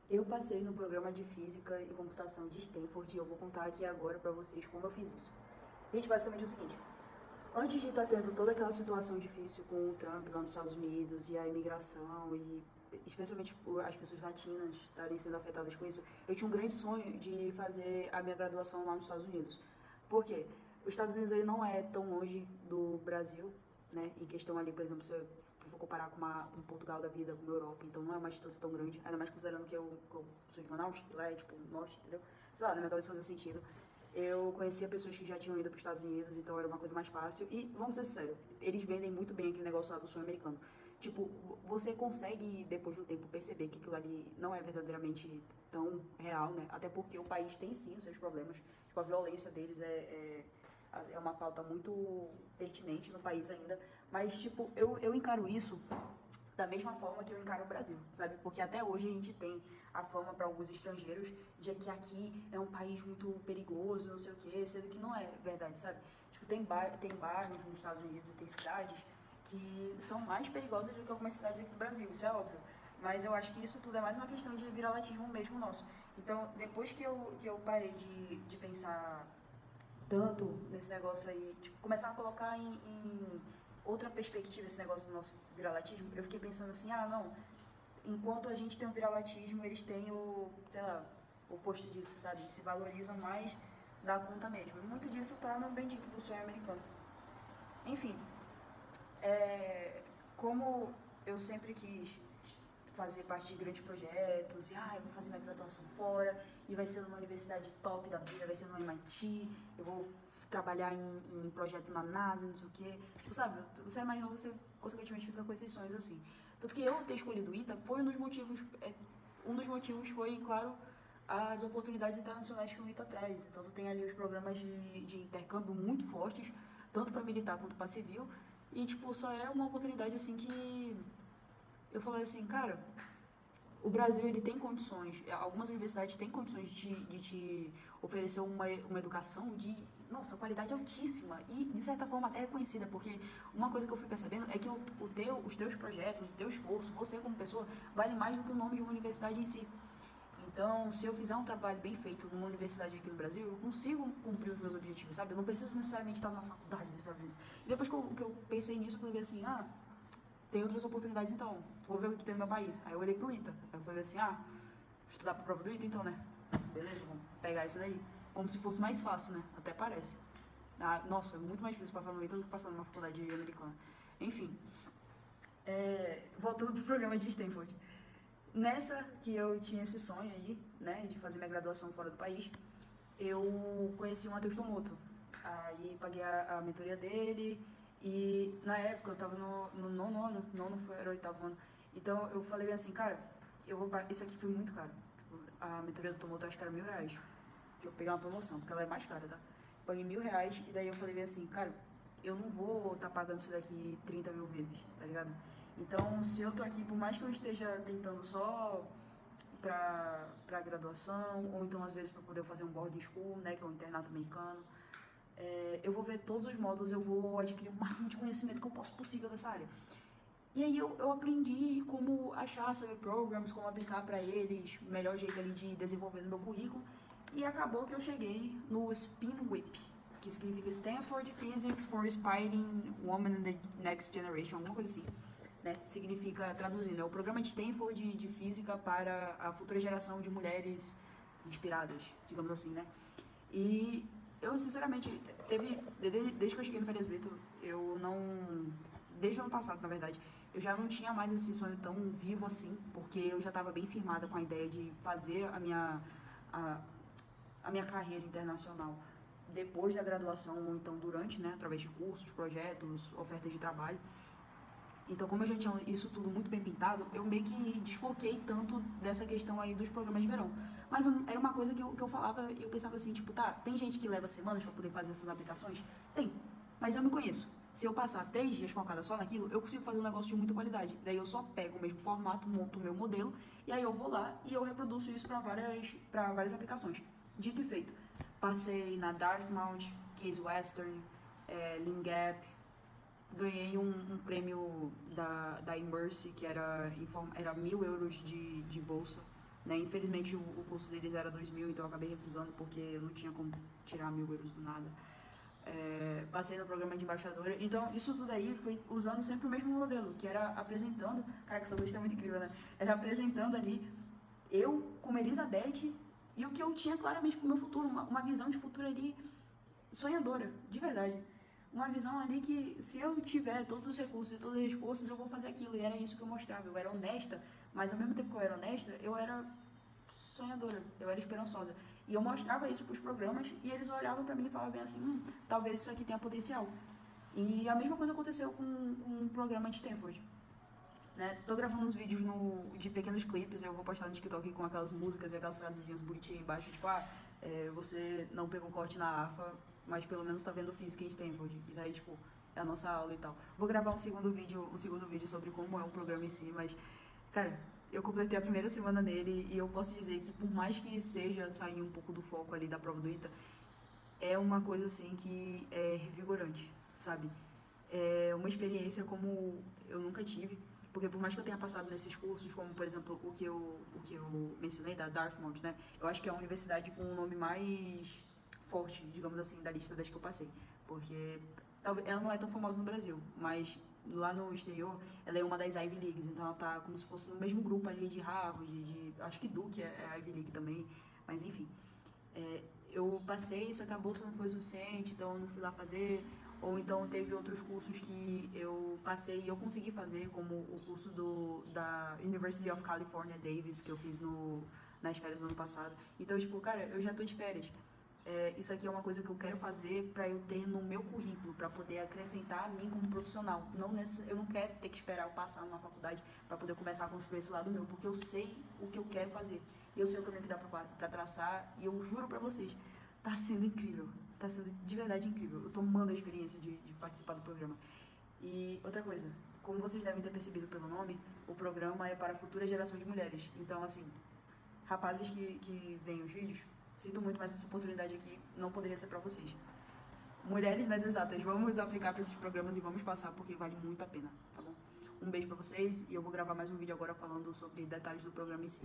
Eu passei no programa de Física e Computação de Stanford e eu vou contar aqui agora pra vocês como eu fiz isso. Gente, basicamente é o seguinte, antes de estar tendo toda aquela situação difícil com o Trump lá nos Estados Unidos e a imigração e especialmente as pessoas latinas estarem sendo afetadas com isso, eu tinha um grande sonho de fazer a minha graduação lá nos Estados Unidos. Por quê? Os Estados Unidos ele não é tão longe do Brasil, né? Em questão ali, por exemplo, se eu for comparar com Portugal da vida, com a Europa, então não é uma distância tão grande, ainda mais considerando que eu sou de Manaus, lá é tipo norte, entendeu? Sei lá, na minha cabeça fazia sentido. Eu conhecia pessoas que já tinham ido para os Estados Unidos, então era uma coisa mais fácil. E, vamos ser sinceros, eles vendem muito bem aquele negócio lá do sonho americano. Tipo, você consegue, depois de um tempo, perceber que aquilo ali não é verdadeiramente tão real, né? Até porque o país tem sim os seus problemas. Tipo, a violência deles é uma pauta muito pertinente no país ainda. Mas, tipo, eu encaro isso da mesma forma que eu encaro o Brasil, sabe? Porque até hoje a gente tem a fama para alguns estrangeiros de que aqui é um país muito perigoso, não sei o quê, sendo que não é verdade, sabe? Tipo, tem bairros nos Estados Unidos e tem cidades que são mais perigosas do que algumas cidades aqui do Brasil, isso é óbvio. Mas eu acho que isso tudo é mais uma questão de viralatismo mesmo nosso. Então, depois que eu parei de pensar tanto nesse negócio aí, tipo, começar a colocar em outra perspectiva esse negócio do nosso viralatismo, eu fiquei pensando assim, ah, não, enquanto a gente tem o viralatismo, eles têm o, sei lá, o oposto disso, sabe? Eles se valorizam mais da conta mesmo. E muito disso tá no bendito do sonho americano. Enfim, como eu sempre quis fazer parte de grandes projetos, e eu vou fazer minha graduação fora, e vai ser numa universidade top da vida, vai ser no MIT, eu vou trabalhar em projeto na NASA, não sei o quê. Tipo, sabe, você imagina, você consequentemente fica com esses sonhos assim. Tanto que eu ter escolhido o ITA foi um dos motivos foi, claro, as oportunidades internacionais que o ITA traz. Então, tu tem ali os programas de intercâmbio muito fortes, tanto para militar quanto para civil, e, tipo, só é uma oportunidade, assim, que eu falei assim, cara, o Brasil ele tem condições, algumas universidades têm condições de te oferecer uma educação de, nossa, qualidade altíssima e de certa forma até reconhecida, porque uma coisa que eu fui percebendo é que os teus projetos, o teu esforço, você como pessoa, vale mais do que o nome de uma universidade em si. Então, se eu fizer um trabalho bem feito numa universidade aqui no Brasil, eu consigo cumprir os meus objetivos, sabe? Eu não preciso necessariamente estar numa faculdade dos Estados Unidos. E depois que eu pensei nisso, eu falei assim, tem outras oportunidades então, vou ver o que tem no meu país. Aí eu olhei pro ITA, aí eu falei assim, estudar pra prova do ITA então, né? Beleza, vamos pegar isso daí. Como se fosse mais fácil, né? Até parece. Nossa, é muito mais difícil passar no ITA do que passar numa faculdade americana. Enfim, voltando pro programa de Stanford. Nessa que eu tinha esse sonho aí, né, de fazer minha graduação fora do país, eu conheci o Matheus Tomoto. Aí paguei a mentoria dele e na época eu tava no nono ano, nono foi, era o oitavo ano. Então eu falei assim, cara, isso aqui foi muito caro. Tipo, a mentoria do Tomoto acho que era R$ 1.000. Que eu peguei uma promoção, porque ela é mais cara, tá? Paguei R$ 1.000 e daí eu falei assim, cara, eu não vou estar pagando isso daqui 30 mil vezes, tá ligado? Então, se eu tô aqui, por mais que eu esteja tentando só pra graduação, ou então às vezes para poder fazer um boarding school, né, que é um internato americano, eu vou ver todos os módulos, eu vou adquirir o máximo de conhecimento que eu posso possível dessa área. E aí eu aprendi como achar saber programs, como aplicar para eles, o melhor jeito ali de desenvolver no meu currículo. E acabou que eu cheguei no Spin Whip, que significa Stanford Physics for Inspiring Women in the Next Generation, alguma coisa assim. Né? Significa, traduzindo, é o programa de Stanford de física para a futura geração de mulheres inspiradas, digamos assim, né? E eu, sinceramente, desde que eu cheguei no Férias Brito, eu não. Desde o ano passado, na verdade, eu já não tinha mais esse sonho tão vivo assim, porque eu já estava bem firmada com a ideia de fazer a, a minha carreira internacional depois da graduação, ou então durante, né, através de cursos, projetos, ofertas de trabalho. Então, como eu já tinha isso tudo muito bem pintado, eu meio que desfoquei tanto dessa questão aí dos programas de verão. Mas era uma coisa que eu falava, eu pensava assim, tipo, tá, tem gente que leva semanas para poder fazer essas aplicações? Tem, mas eu me conheço. Se eu passar 3 dias focada só naquilo, eu consigo fazer um negócio de muita qualidade. Daí eu só pego o mesmo formato, monto o meu modelo, e aí eu vou lá e eu reproduzo isso para várias aplicações. Dito e feito. Passei na Dartmouth, Case Western, LinGap, ganhei um prêmio da Immerse, que era 1.000 euros de bolsa, né? Infelizmente o curso deles era 2.000, então eu acabei recusando porque eu não tinha como tirar 1.000 euros do nada. Passei no programa de embaixadora, então isso tudo aí foi usando sempre o mesmo modelo, que era apresentando, cara, que essa lista é muito incrível, né? Era apresentando ali eu como Elizabeth e o que eu tinha claramente pro meu futuro, uma visão de futuro ali sonhadora, de verdade. Uma visão ali que se eu tiver todos os recursos e todas as forças, eu vou fazer aquilo. E era isso que eu mostrava. Eu era honesta, mas ao mesmo tempo que eu era honesta, eu era sonhadora, eu era esperançosa. E eu mostrava isso para os programas e eles olhavam para mim e falavam bem assim, talvez isso aqui tenha potencial. E a mesma coisa aconteceu com um programa de Stanford. Né? Tô gravando uns vídeos de pequenos clipes, eu vou postar no TikTok com aquelas músicas e aquelas frasezinhas bonitinhas embaixo, tipo, você não pegou corte na AFA, mas pelo menos tá vendo física em Stanford. E daí, tipo, é a nossa aula e tal. Vou gravar um segundo vídeo sobre como é o programa em si, mas, cara, eu completei a primeira semana nele e eu posso dizer que por mais que seja sair um pouco do foco ali da prova do ITA, é uma coisa assim que é revigorante, sabe? É uma experiência como eu nunca tive, porque por mais que eu tenha passado nesses cursos, como por exemplo o que eu mencionei da Dartmouth, né? Eu acho que é a universidade com o nome mais forte, digamos assim, da lista das que eu passei, porque talvez ela não é tão famosa no Brasil, mas lá no exterior ela é uma das Ivy Leagues, então ela tá como se fosse no mesmo grupo ali de Harvard, acho que Duke é a Ivy League também, mas enfim. É, eu passei, só que a bolsa não foi suficiente, então eu não fui lá fazer. Ou então teve outros cursos que eu passei e eu consegui fazer, como o curso da University of California, Davis, que eu fiz nas férias do ano passado. Então, tipo, cara, eu já tô de férias. Isso aqui é uma coisa que eu quero fazer para eu ter no meu currículo, para poder acrescentar a mim como profissional. Eu não quero ter que esperar eu passar numa faculdade para poder começar a construir esse lado meu, porque eu sei o que eu quero fazer. Eu sei o caminho que dá para traçar e eu juro para vocês, tá sendo incrível. Tá sendo de verdade incrível. Eu tô amando a experiência de participar do programa. E outra coisa, como vocês devem ter percebido pelo nome, o programa é para futuras gerações de mulheres. Então, assim, rapazes que veem os vídeos, sinto muito, mas essa oportunidade aqui não poderia ser para vocês. Mulheres nas exatas, vamos aplicar para esses programas e vamos passar porque vale muito a pena, tá bom? Um beijo para vocês e eu vou gravar mais um vídeo agora falando sobre detalhes do programa em si.